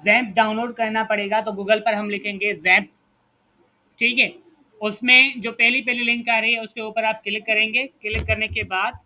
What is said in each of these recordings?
XAMPP download करना पड़ेगा, तो गूगल पर हम लिखेंगे जैम्प, ठीक है। उसमें जो पहली पहली लिंक आ रही है उसके ऊपर आप क्लिक करेंगे। क्लिक करने के बाद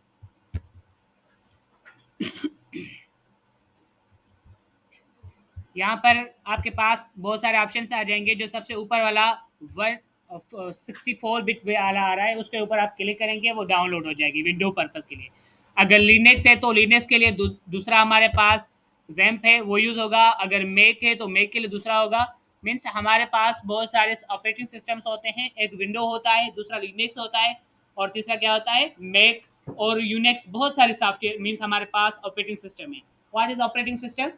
यहाँ पर आपके पास बहुत सारे ऑप्शन आ जाएंगे। जो सबसे ऊपर वाला 164 बिट वाला आ रहा है उसके ऊपर आप क्लिक करेंगे, वो डाउनलोड हो जाएगी विंडो पर्पज़ के लिए। अगर लिनक्स है तो लिनक्स के लिए दूसरा हमारे पास जैम्प है, वो यूज़ होगा। अगर मेक है तो मेक के लिए दूसरा होगा। मीन्स हमारे पास बहुत सारे ऑपरेटिंग सिस्टम्स होते हैं, एक विंडो होता है, दूसरा लिनक्स होता है, और तीसरा क्या होता है, मेक और यूनिक्स। बहुत सारे सॉफ्टवेयर मीन्स हमारे पास ऑपरेटिंग सिस्टम है। What is operating system?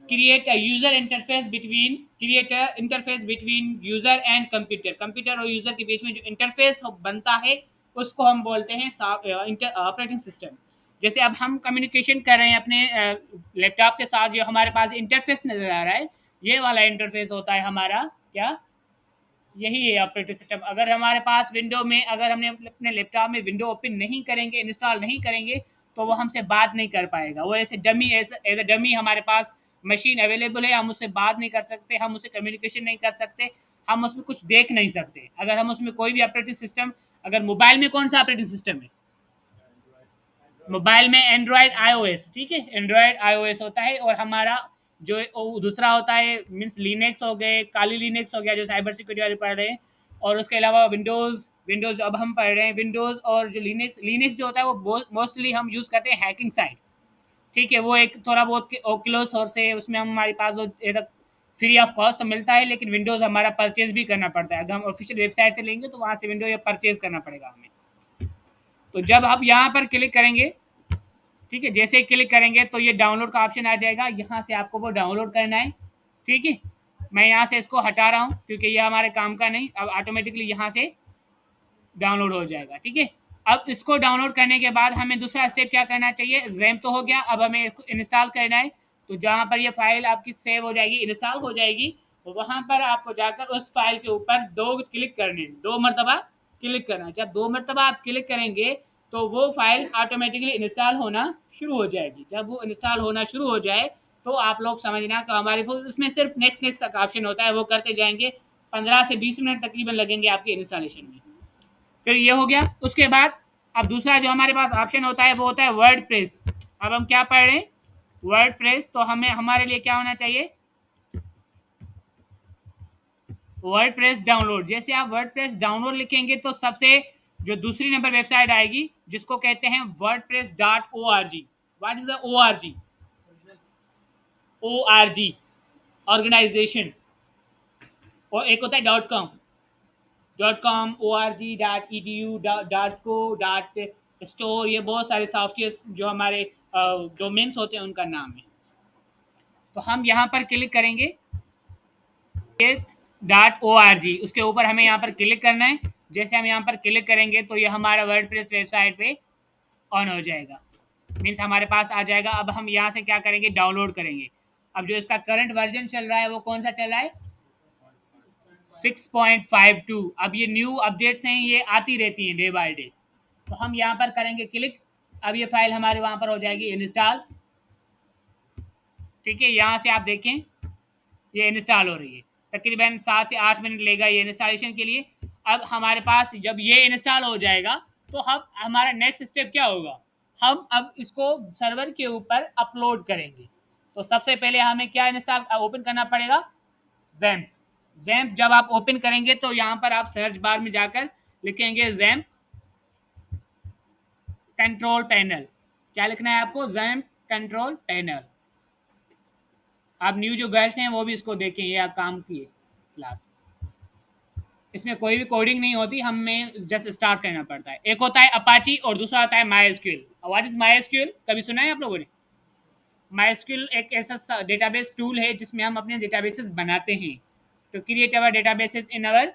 Create a interface between user and computer. Computer और यूजर के बीच में जो इंटरफेस बनता है उसको हम बोलते हैं ऑपरेटिंग सिस्टम। जैसे अब हम कम्युनिकेशन कर रहे हैं अपने लैपटॉप के साथ, जो हमारे पास इंटरफेस नजर आ रहा है, ये वाला इंटरफेस होता है हमारा क्या, यही है ऑपरेटिंग सिस्टम। अगर हमारे पास विंडो में, अगर हमने अपने लैपटॉप में विंडो ओपन नहीं करेंगे, इंस्टॉल नहीं करेंगे, तो वो हमसे बात नहीं कर पाएगा। वो ऐसे डमी, एज ए डमी हमारे पास मशीन अवेलेबल है, हम उससे बात नहीं कर सकते, हम उससे कम्युनिकेशन नहीं कर सकते, हम उसमें कुछ देख नहीं सकते। अगर हम उसमें कोई भी ऑपरेटिंग सिस्टम, अगर मोबाइल में कौन सा ऑपरेटिंग सिस्टम है, मोबाइल में एंड्रॉयड आईओएस, ठीक है, एंड्रॉयड आईओएस होता है। और हमारा जो दूसरा होता है मीन्स लिनक्स हो गए, काली लिनक्स हो गया जो साइबर सिक्योरिटी वाले पढ़ रहे हैं। और उसके अलावा विंडोज़, विंडोज़ अब हम पढ़ रहे हैं विंडोज़। और जो लिनक्स, लिनक्स जो होता है वो मोस्टली हम यूज़ करते हैं हैकिंग साइड, ठीक है। वो एक थोड़ा बहुत ओक्यूलो सोर्स है, उसमें हमारे पास वो फ्री ऑफ कॉस्ट तो मिलता है, लेकिन विंडोज़ हमारा परचेज भी करना पड़ता है। अगर हम ऑफिशियल वेबसाइट से लेंगे तो वहाँ से विंडो या परचेज करना पड़ेगा हमें। तो जब आप यहाँ पर क्लिक करेंगे, ठीक है, जैसे ही क्लिक करेंगे तो ये डाउनलोड का ऑप्शन आ जाएगा, यहाँ से आपको वो डाउनलोड करना है, ठीक है। मैं यहाँ से इसको हटा रहा हूँ क्योंकि ये हमारे काम का नहीं, अब ऑटोमेटिकली यहाँ से डाउनलोड हो जाएगा, ठीक है। अब इसको डाउनलोड करने के बाद हमें दूसरा स्टेप क्या करना चाहिए, रैम तो हो गया, अब हमें इसको इंस्टॉल करना है। तो जहाँ पर ये फाइल आपकी सेव हो जाएगी, इंस्टॉल हो जाएगी, तो वहाँ पर आपको जाकर उस फाइल के ऊपर दो क्लिक करने, दो मरतबा क्लिक करना। जब दो मरतबा आप क्लिक करेंगे तो वो फाइल ऑटोमेटिकली इंस्टॉल होना शुरू हो जाएगी। जब वो इंस्टॉल होना शुरू हो जाए तो आप लोग समझना, तो हमारे उसमें सिर्फ नेक्स्ट नेक्स्ट का ऑप्शन होता है, वो करते जाएंगे। 15 से 20 मिनट तकरीबन लगेंगे आपके इंस्टॉलेशन में। फिर ये हो गया। उसके बाद अब दूसरा जो हमारे पास ऑप्शन होता है वो होता है वर्ड प्रेस। अब हम क्या पढ़ रहे हैं, वर्ड प्रेस। तो हमें, हमारे लिए क्या होना चाहिए, वर्ड प्रेस डाउनलोड। जैसे आप वर्ड प्रेस डाउनलोड लिखेंगे तो सबसे जो दूसरी नंबर वेबसाइट आएगी जिसको कहते हैं wordpress.org। What is the ORG? ORG organisation. और एक होता है .com, org.edu, .co.store। ये बहुत सारे सॉफ्टवेयर जो हमारे डोमेन्स होते हैं उनका नाम है। तो हम यहाँ पर क्लिक करेंगे .org, उसके ऊपर हमें यहाँ पर क्लिक करना है। जैसे हम यहाँ पर क्लिक करेंगे तो ये हमारा वर्डप्रेस वेबसाइट पे ऑन हो जाएगा, मीन्स हमारे पास आ जाएगा। अब हम यहाँ से क्या करेंगे, डाउनलोड करेंगे। अब जो इसका करंट वर्जन चल रहा है वो कौन सा चल रहा है, 6.52। अब ये न्यू अपडेट्स हैं, ये आती रहती हैं डे बाय डे। तो हम यहाँ पर करेंगे क्लिक। अब ये फाइल हमारे वहाँ पर हो जाएगी इंस्टॉल, ठीक है। यहाँ से आप देखें ये इंस्टॉल हो रही है, तकरीबन 7 से 8 मिनट लेगा ये इंस्टॉलेशन के लिए। अब हमारे पास जब ये इंस्टॉल हो जाएगा तो हम, हमारा नेक्स्ट स्टेप क्या होगा, हम अब इसको सर्वर के ऊपर अपलोड करेंगे। तो सबसे पहले हमें क्या इंस्टॉल ओपन करना पड़ेगा, जैम्प। जैम्प जब आप ओपन करेंगे तो यहाँ पर आप सर्च बार में जाकर लिखेंगे जैम्प कंट्रोल पैनल। क्या लिखना है आपको, जैम्प कंट्रोल पैनल। आप न्यू जो गर्ल्स हैं वो भी इसको देखें, ये आप काम की है क्लास। इसमें कोई भी कोडिंग नहीं होती, हमें जस्ट स्टार्ट करना पड़ता है। एक होता है अपाची और दूसरा होता है माइस्क्यूएल। व्हाट इज माइस्क्यूएल, कभी सुना है आप लोगों ने? माइस्क्यूएल एक ऐसा डेटाबेस टूल है जिसमें हम अपने डेटाबेसेस बनाते हैं। तो create our databases in our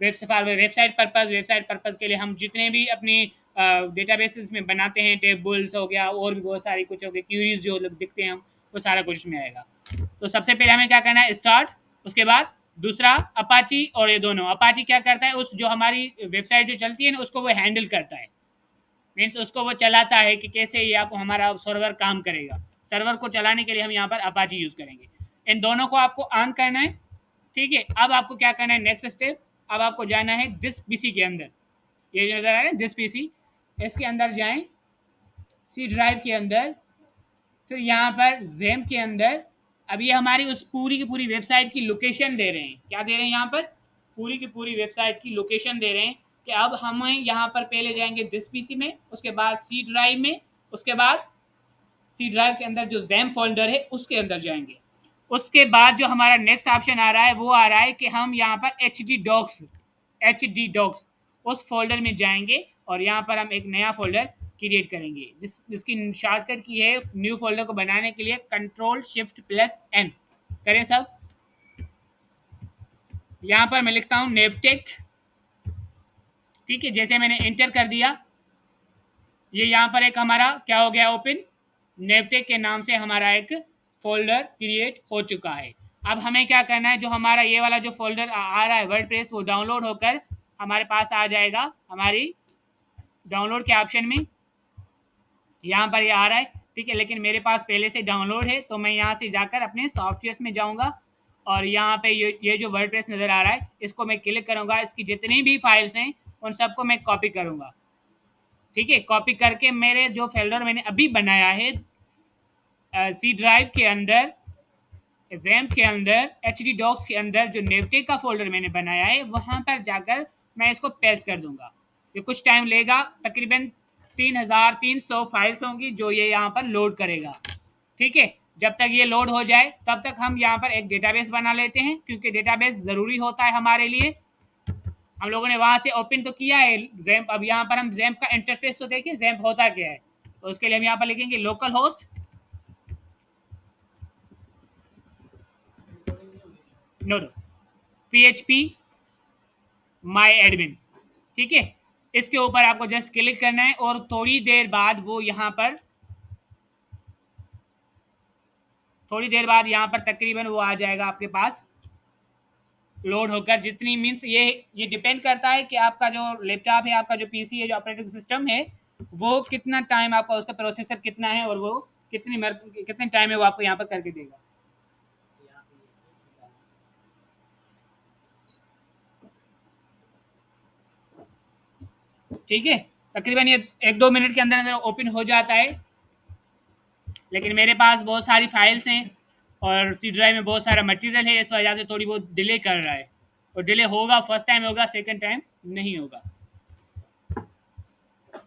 website purpose. Website purpose के लिए हम जितने भी अपने डेटाबेसेस में बनाते हैं, टेबल्स हो गया और भी बहुत सारी कुछ हो गया, क्यूरीज जो दिखते हैं हम, वो सारा कुछ इसमें आएगा। तो सबसे पहले हमें क्या करना है, स्टार्ट। उसके बाद दूसरा अपाची, और ये दोनों अपाची क्या करता है, उस जो हमारी वेबसाइट जो चलती है ना उसको वो हैंडल करता है, मीन्स उसको वो चलाता है कि कैसे ये आपको हमारा सर्वर काम करेगा। सर्वर को चलाने के लिए हम यहाँ पर अपाची यूज़ करेंगे। इन दोनों को आपको ऑन करना है, ठीक है। अब आपको क्या करना है, नेक्स्ट स्टेप, अब आपको जाना है दिस पीसी के अंदर, ये जो नजर आ रहा है दिस पीसी, इसके अंदर जाएं, सी ड्राइव के अंदर, फिर यहाँ पर जेम के अंदर। अब ये हमारी उस पूरी की पूरी वेबसाइट की लोकेशन दे रहे हैं, क्या दे रहे हैं यहाँ पर, पूरी की पूरी वेबसाइट की लोकेशन दे रहे हैं कि अब हमें यहाँ पर पहले जाएंगे दिस पीसी में, उसके बाद सी ड्राइव में, उसके बाद सी ड्राइव के अंदर जो जैम फोल्डर है उसके अंदर जाएंगे। उसके बाद जो हमारा नेक्स्ट ऑप्शन आ रहा है वो आ रहा है कि हम यहाँ पर एच डी डॉक्स उस फोल्डर में जाएंगे और यहाँ पर हम एक नया फोल्डर क्रिएट करेंगे जिसकी शॉर्टकट की है न्यू फोल्डर को बनाने के लिए कंट्रोल शिफ्ट प्लस एन करें सब। यहाँ पर मैं लिखता हूँ नेवटेक, ठीक है। जैसे मैंने एंटर कर दिया, ये यहाँ पर एक हमारा क्या हो गया, ओपन नेवटेक के नाम से हमारा एक फोल्डर क्रिएट हो चुका है। अब हमें क्या करना है, जो हमारा ये वाला जो फोल्डर आ रहा है वर्डप्रेस, वो डाउनलोड होकर हमारे पास आ जाएगा हमारी डाउनलोड के ऑप्शन में, यहाँ पर ये आ रहा है, ठीक है। लेकिन मेरे पास पहले से डाउनलोड है, तो मैं यहाँ से जाकर अपने सॉफ्टवेयर में जाऊँगा और यहाँ पे ये जो वर्डप्रेस नज़र आ रहा है इसको मैं क्लिक करूँगा, इसकी जितनी भी फाइल्स हैं उन सबको मैं कॉपी करूँगा, ठीक है। कॉपी करके मेरे जो फोल्डर मैंने अभी बनाया है सी ड्राइव के अंदर, रैम्प के अंदर, एच डी डॉक्स के अंदर जो नेवटेक का फोल्डर मैंने बनाया है वहाँ पर जाकर मैं इसको पेस्ट कर दूंगा। ये कुछ टाइम लेगा, तकरीबन 3300 फाइल्स होंगी जो ये यहाँ पर लोड करेगा, ठीक है। जब तक ये लोड हो जाए तब तक हम यहाँ पर एक डेटाबेस बना लेते हैं, क्योंकि डेटाबेस ज़रूरी होता है हमारे लिए। हम लोगों ने वहाँ से ओपन तो किया है जैम्प, अब यहाँ पर हम जैम्प का इंटरफेस तो देखें जैम्प होता क्या है। तो उसके लिए हम यहाँ पर लिखेंगे local host, no PHP my admin, ठीक है। इसके ऊपर आपको जस्ट क्लिक करना है और थोड़ी देर बाद वो यहाँ पर, थोड़ी देर बाद यहाँ पर तकरीबन वो आ जाएगा आपके पास लोड होकर। जितनी मीन्स ये डिपेंड करता है कि आपका जो लैपटॉप है, आपका जो पीसी है, जो ऑपरेटिंग सिस्टम है, वो कितना टाइम आपका, उसका प्रोसेसर कितना है और वो कितने टाइम में वो आपको यहाँ पर करके देगा। ठीक है, तकरीबन ये 1-2 मिनट के अंदर अंदर ओपन हो जाता है। लेकिन मेरे पास बहुत सारी फाइल्स हैं और सी ड्राइव में बहुत सारा मटेरियल है, इस वजह से थोड़ी बहुत डिले कर रहा है। और डिले होगा, फर्स्ट टाइम होगा, सेकंड टाइम नहीं होगा।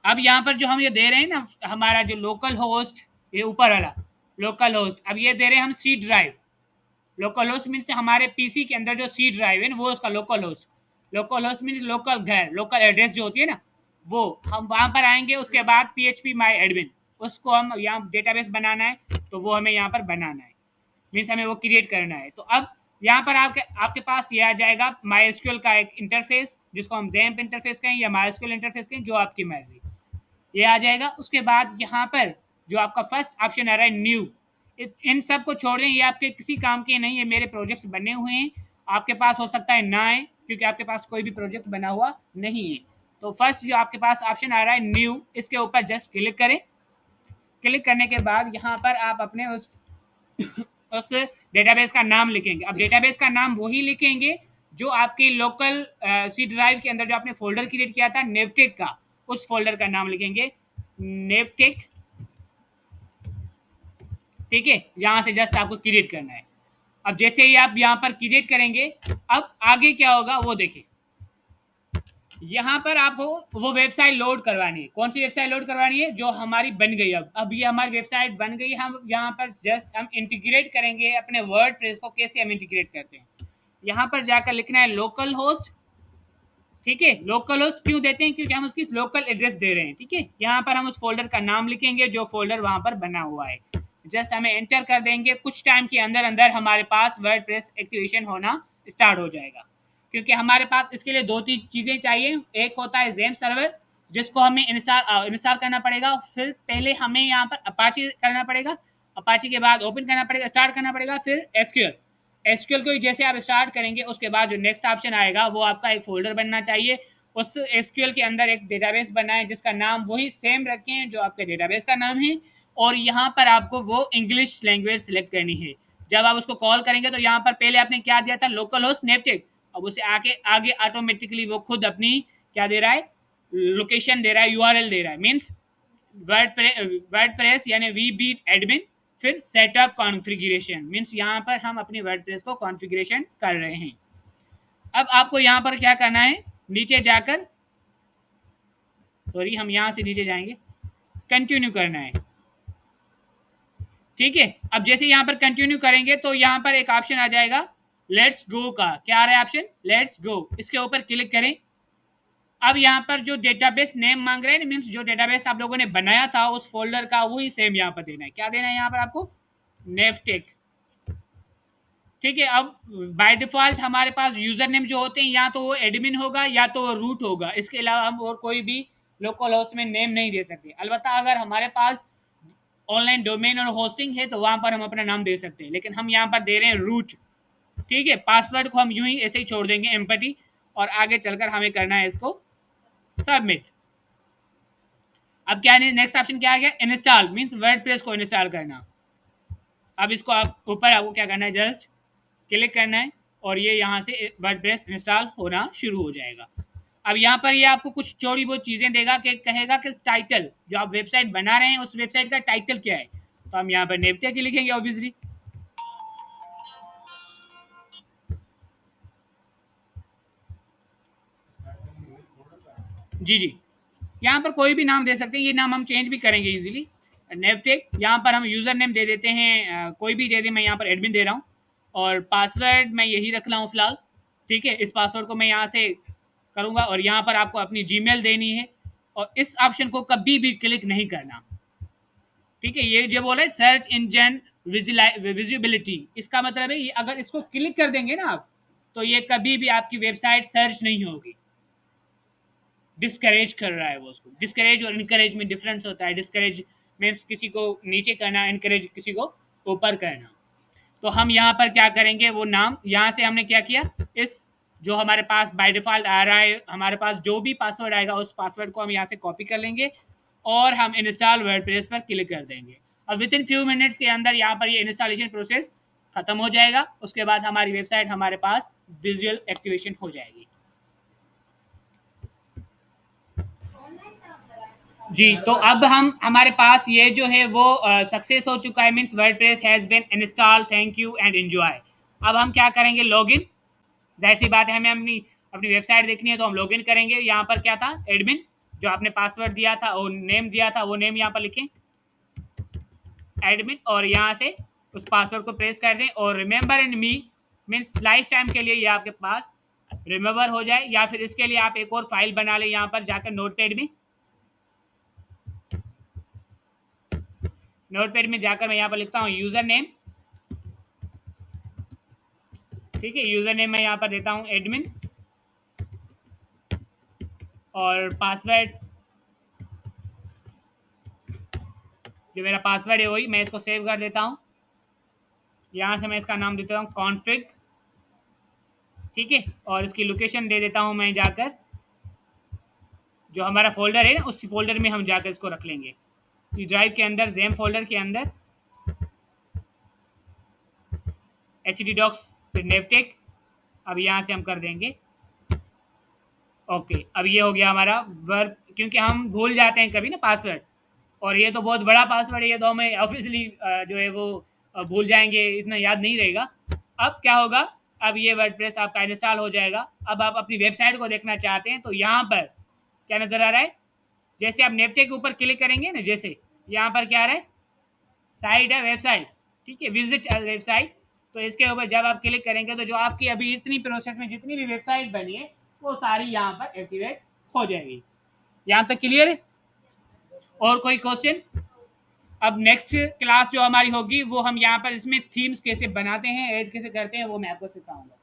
अब यहाँ पर जो हम ये दे रहे हैं ना, हमारा जो लोकल होस्ट, ये ऊपर वाला लोकल होस्ट, अब ये दे रहे हैं हम C drive. Local host means हमारे पीसी के अंदर जो सी ड्राइव है ना, वो उसका local host. Local host means local घर, लोकल एड्रेस जो होती है ना, वो हम वहाँ पर आएंगे। उसके बाद PHP माई एडमिन, उसको हम यहाँ डेटाबेस बनाना है, तो वो हमें यहाँ पर बनाना है, मीन्स हमें वो क्रिएट करना है। तो अब यहाँ पर आपके पास ये आ जाएगा माई एसक्यूएल का एक इंटरफेस, जिसको हम जैम्प इंटरफेस कहें या माई एसक्यूएल इंटरफेस कहें, जो आपकी मर्जी, ये आ जाएगा। उसके बाद यहाँ पर जो आपका फर्स्ट ऑप्शन आ रहा है न्यू, इन सब को छोड़ दें, ये आपके किसी काम के नहीं है। मेरे प्रोजेक्ट्स बने हुए हैं, आपके पास हो सकता है ना आए, क्योंकि आपके पास कोई भी प्रोजेक्ट बना हुआ नहीं है। तो फर्स्ट जो आपके पास ऑप्शन आ रहा है न्यू, इसके ऊपर जस्ट क्लिक करें। क्लिक करने के बाद यहाँ पर आप अपने उस डेटाबेस का नाम लिखेंगे। अब डेटाबेस का नाम वही लिखेंगे जो आपके लोकल सी ड्राइव के अंदर जो आपने फोल्डर क्रिएट किया था नेवटेक का, उस फोल्डर का नाम लिखेंगे नेवटेक, ठीक है। यहाँ से जस्ट आपको क्रिएट करना है। अब जैसे ही आप यहाँ पर क्रिएट करेंगे, अब आगे क्या होगा वो देखिए। यहाँ पर आपको वो वेबसाइट लोड करवानी है। कौन सी वेबसाइट लोड करवानी है, जो हमारी बन गई। अब ये हमारी वेबसाइट बन गई, हम यहाँ पर जस्ट हम इंटीग्रेट करेंगे अपने वर्डप्रेस को। कैसे हम इंटीग्रेट करते हैं, यहाँ पर जाकर लिखना है लोकल होस्ट, ठीक है। लोकल होस्ट क्यों देते हैं, क्योंकि हम उसकी लोकल एड्रेस दे रहे हैं, ठीक है। यहाँ पर हम उस फोल्डर का नाम लिखेंगे जो फोल्डर वहाँ पर बना हुआ है, जस्ट हमें एंटर कर देंगे। कुछ टाइम के अंदर अंदर हमारे पास वर्डप्रेस एक्टिवेशन होना स्टार्ट हो जाएगा, क्योंकि हमारे पास इसके लिए 2-3 चीज़ें चाहिए। एक होता है जेम सर्वर, जिसको हमें इंस्टॉल करना पड़ेगा। फिर पहले हमें यहाँ पर अपाची करना पड़ेगा, अपाची के बाद ओपन करना पड़ेगा, स्टार्ट करना पड़ेगा। फिर एसक्यूएल को जैसे आप स्टार्ट करेंगे, उसके बाद जो नेक्स्ट ऑप्शन आएगा वो आपका एक फोल्डर बनना चाहिए। उस एसक्यूएल के अंदर एक डेटाबेस बनाएं जिसका नाम वही सेम रखें जो आपके डेटाबेस का नाम है। और यहाँ पर आपको वो इंग्लिश लैंग्वेज सिलेक्ट करनी है। जब आप उसको कॉल करेंगे तो यहाँ पर पहले आपने क्या दिया था, लोकल होस्ट नेपटेक, अब उसे आगे आगे ऑटोमेटिकली वो खुद अपनी क्या दे रहा है, लोकेशन दे रहा है, यूआरएल दे रहा है, मीन्स वर्डप्रेस यानी वी बीट एडमिन, फिर सेटअप कॉन्फ़िगरेशन, मीन्स यहाँ पर हम अपनी वर्डप्रेस को कॉन्फ़िगरेशन कर रहे हैं। अब आपको यहाँ पर क्या करना है, नीचे जाकर, सॉरी हम यहाँ से नीचे जाएंगे, कंटिन्यू करना है। ठीक है, अब जैसे यहाँ पर कंटिन्यू करेंगे तो यहाँ पर एक ऑप्शन आ जाएगा लेट्स गो का, क्या आ रहा है ऑप्शन, लेट्स गो, इसके ऊपर क्लिक करें। अब यहाँ पर जो डेटाबेस नेम मांग रहे हैं, मीन्स जो डेटाबेस आप लोगों ने बनाया था उस फोल्डर का वही सेम यहाँ पर देना है। क्या देना है यहाँ पर आपको, नेवटेक। ठीक है, अब बाय डिफॉल्ट हमारे पास यूजर नेम जो होते हैं या तो वो एडमिन होगा या तो वो रूट होगा, इसके अलावा हम और कोई भी लोकल होस्ट में नेम नहीं दे सकते। अलबत्ता अगर हमारे पास ऑनलाइन डोमेन और होस्टिंग है तो वहां पर हम अपना नाम दे सकते हैं, लेकिन हम यहाँ पर दे रहे हैं रूट। ठीक है, पासवर्ड को हम यूं ही ऐसे ही छोड़ देंगे एम्पटी, और आगे चलकर हमें करना है इसको सबमिट। अब क्या नेक्स्ट ऑप्शन क्या आ गया, इंस्टॉल, मीन्स वर्डप्रेस को इंस्टॉल करना। अब इसको आप ऊपर आपको क्या करना है, जस्ट क्लिक करना है और ये यहाँ से वर्डप्रेस इंस्टॉल होना शुरू हो जाएगा। अब यहाँ पर ये आपको कुछ थोड़ी बहुत चीज़ें देगा कि कहेगा कि टाइटल जो आप वेबसाइट बना रहे हैं उस वेबसाइट का टाइटल क्या है, तो हम यहाँ पर नेवटेक लिखेंगे ऑब्वियसली। जी जी, यहाँ पर कोई भी नाम दे सकते हैं, ये नाम हम चेंज भी करेंगे इजीली। नेवटेक, यहाँ पर हम यूज़र नेम दे देते हैं कोई भी दे दें, मैं यहाँ पर एडमिन दे रहा हूँ, और पासवर्ड मैं यही रख रहा हूँ फिलहाल। ठीक है, इस पासवर्ड को मैं यहाँ से करूँगा, और यहाँ पर आपको अपनी जीमेल देनी है, और इस ऑप्शन को कभी भी क्लिक नहीं करना। ठीक है, ये जो बोला है सर्च इंजन विजिबिलिटी, इसका मतलब है ये अगर इसको क्लिक कर देंगे ना आप, तो ये कभी भी आपकी वेबसाइट सर्च नहीं होगी। डिस्करेज कर रहा है वो उसको। डिस्करेज और इनकरेज में डिफरेंस होता है। डिस्करेज मीन्स किसी को नीचे करना, इनकरेज किसी को ऊपर करना। तो हम यहाँ पर क्या करेंगे, वो नाम यहाँ से हमने क्या किया, इस जो हमारे पास बाय डिफॉल्ट आ रहा है, हमारे पास जो भी पासवर्ड आएगा उस पासवर्ड को हम यहाँ से कॉपी कर लेंगे और हम इंस्टॉल वर्डप्रेस पर क्लिक कर देंगे। और विद इन फ्यू मिनट्स के अंदर यहाँ पर ये इंस्टॉलेशन प्रोसेस खत्म हो जाएगा। उसके बाद हमारी वेबसाइट हमारे पास विजुअल एक्टिवेशन हो जाएगी। जी, तो अब हम हमारे पास ये जो है वो सक्सेस हो चुका है, means WordPress has been install, thank you and enjoy. अब हम क्या करेंगे, लॉगिन। जाहिर सी बात है, हमें अपनी अपनी वेबसाइट देखनी है तो हम लॉगिन करेंगे। यहाँ पर क्या था, एडमिन, जो आपने पासवर्ड दिया था और नेम दिया था वो नेम यहाँ पर लिखें एडमिन, और यहाँ से उस पासवर्ड को प्रेस कर दें, और remember in me means life time के लिए ये आपके पास रिमेंबर हो जाए। या फिर इसके लिए आप एक और फाइल बना लें, यहाँ पर जाकर नोटपैड में, नोटपैड में जाकर मैं यहाँ पर लिखता हूँ यूजर नेम। ठीक है, यूजर नेम मैं यहाँ पर देता हूँ एडमिन, और पासवर्ड जो मेरा पासवर्ड है वही मैं इसको सेव कर देता हूँ। यहाँ से मैं इसका नाम देता हूँ कॉन्फिग। ठीक है, और इसकी लोकेशन दे देता हूँ मैं जाकर, जो हमारा फोल्डर है ना उसी फोल्डर में हम जाकर इसको रख लेंगे, सी ड्राइव के अंदर, जेम फोल्डर के अंदर, एच डी डॉक्स, फिर नेवटेक। अब यहाँ से हम कर देंगे ओके। अब ये हो गया हमारा वर्क, क्योंकि हम भूल जाते हैं कभी ना पासवर्ड, और ये तो बहुत बड़ा पासवर्ड है, ये तो हमें ऑब्वियसली जो है वो भूल जाएंगे, इतना याद नहीं रहेगा। अब क्या होगा, अब ये वर्डप्रेस आपका इंस्टॉल हो जाएगा। अब आप अपनी वेबसाइट को देखना चाहते हैं तो यहाँ पर क्या नज़र आ रहा है, जैसे आप नेवटेक के ऊपर क्लिक करेंगे ना, जैसे यहाँ पर क्या आ रहा है, साइट है वेबसाइट। ठीक है, विजिट वेबसाइट, तो इसके ऊपर जब आप क्लिक करेंगे तो जो आपकी अभी इतनी प्रोसेस में जितनी भी वेबसाइट बनी है वो सारी यहाँ पर एक्टिवेट हो जाएगी। यहाँ तक क्लियर है? और कोई क्वेश्चन? अब नेक्स्ट क्लास जो हमारी होगी वो हम यहाँ पर इसमें थीम्स कैसे बनाते हैं, ऐड कैसे करते हैं, वो मैं आपको सिखाऊंगा।